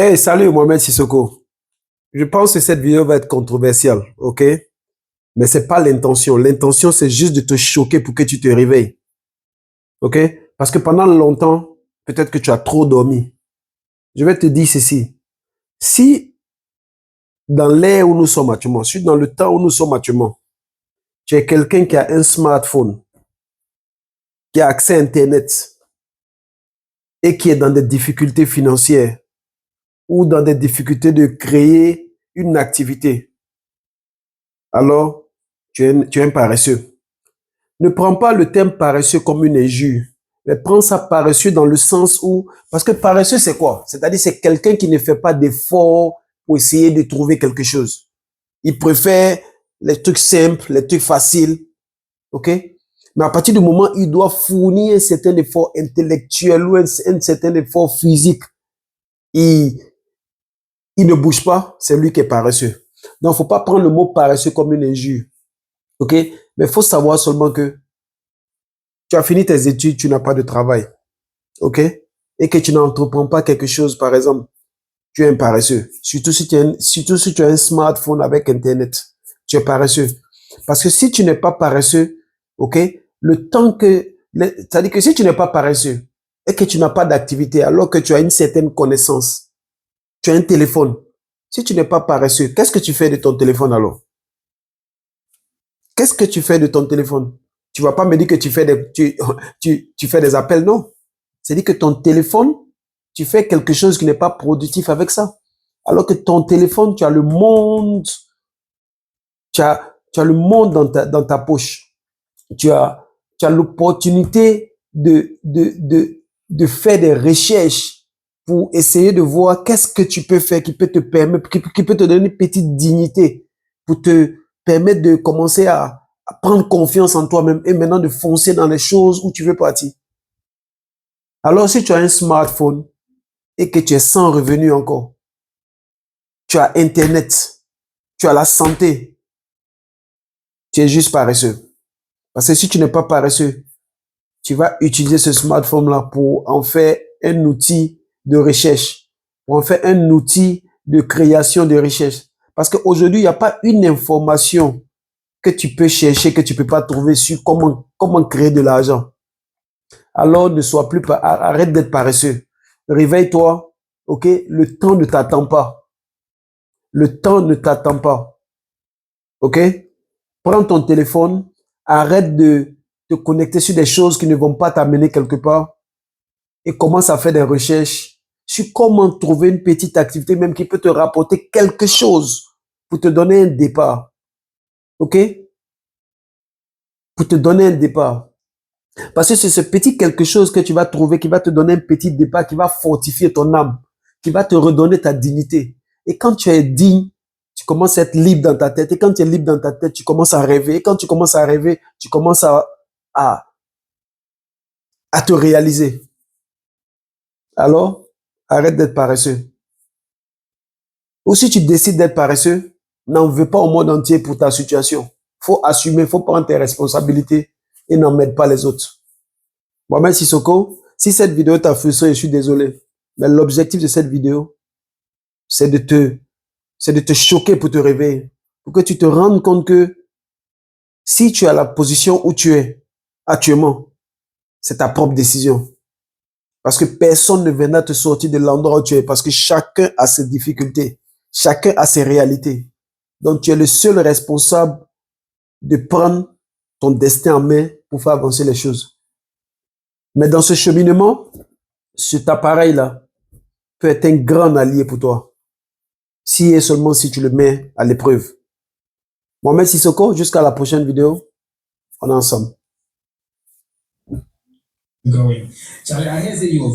Hey, salut Mohamed Sissoko. Je pense que cette vidéo va être controversielle, ok? Mais c'est pas l'intention. L'intention, c'est juste de te choquer pour que tu te réveilles, ok? Parce que pendant longtemps, peut-être que tu as trop dormi. Je vais te dire ceci. Si dans l'ère où nous sommes actuellement, si dans le temps où nous sommes actuellement, tu es quelqu'un qui a un smartphone, qui a accès à Internet et qui est dans des difficultés financières ou dans des difficultés de créer une activité, alors tu es un paresseux. Ne prends pas le terme paresseux comme une injure, mais prends ça paresseux dans le sens où, parce que paresseux c'est quoi? C'est-à-dire c'est quelqu'un qui ne fait pas d'effort pour essayer de trouver quelque chose. Il préfère les trucs simples, les trucs faciles, ok? Mais à partir du moment où il doit fournir un certain effort intellectuel ou un certain effort physique, il, il ne bouge pas, c'est lui qui est paresseux. Donc, faut pas prendre le mot paresseux comme une injure, ok? Mais il faut savoir seulement que tu as fini tes études, tu n'as pas de travail, ok? Et que tu n'entreprends pas quelque chose, par exemple, tu es un paresseux. Surtout si tu as un smartphone avec Internet, tu es paresseux. Parce que si tu n'es pas paresseux, ok, c'est-à-dire que si tu n'es pas paresseux et que tu n'as pas d'activité, alors que tu as une certaine connaissance, tu as un téléphone. Si tu n'es pas paresseux, qu'est-ce que tu fais de ton téléphone alors? Qu'est-ce que tu fais de ton téléphone? Tu vas pas me dire que tu fais des appels, non. C'est-à-dire que ton téléphone, tu fais quelque chose qui n'est pas productif avec ça. Alors que ton téléphone, tu as le monde dans ta poche. Tu as, tu as l'opportunité de faire des recherches pour essayer de voir qu'est-ce que tu peux faire qui peut te permettre, qui peut te donner une petite dignité pour te permettre de commencer à prendre confiance en toi-même et maintenant de foncer dans les choses où tu veux partir. Alors, si tu as un smartphone et que tu es sans revenu encore, tu as Internet, tu as la santé, tu es juste paresseux. Parce que si tu n'es pas paresseux, tu vas utiliser ce smartphone-là pour en faire un outil de recherche, pour en faire un outil de création de recherche. Parce qu'aujourd'hui, il n'y a pas une information que tu peux chercher, que tu ne peux pas trouver sur comment créer de l'argent. Alors, arrête d'être paresseux. Réveille-toi, ok? Le temps ne t'attend pas. Le temps ne t'attend pas, ok? Prends ton téléphone, arrête de te connecter sur des choses qui ne vont pas t'amener quelque part et commence à faire des recherches sur comment trouver une petite activité même qui peut te rapporter quelque chose pour te donner un départ, ok? Pour te donner un départ. Parce que c'est ce petit quelque chose que tu vas trouver qui va te donner un petit départ, qui va fortifier ton âme, qui va te redonner ta dignité. Et quand tu es digne, tu commences à être libre dans ta tête. Et quand tu es libre dans ta tête, tu commences à rêver. Et quand tu commences à rêver, tu commences à, à te réaliser. Alors, arrête d'être paresseux. Ou si tu décides d'être paresseux, n'en veux pas au monde entier pour ta situation. Faut assumer, faut prendre tes responsabilités et n'en mettre pas les autres. Moi-même, Sissoko, si cette vidéo t'a frustré, je suis désolé. Mais l'objectif de cette vidéo, c'est de te choquer pour te réveiller. Pour que tu te rendes compte que si tu es à la position où tu es actuellement, c'est ta propre décision. Parce que personne ne viendra te sortir de l'endroit où tu es. Parce que chacun a ses difficultés. Chacun a ses réalités. Donc, tu es le seul responsable de prendre ton destin en main pour faire avancer les choses. Mais dans ce cheminement, cet appareil-là peut être un grand allié pour toi. Si et seulement si tu le mets à l'épreuve. Mohamed Sissoko, jusqu'à la prochaine vidéo. On est ensemble.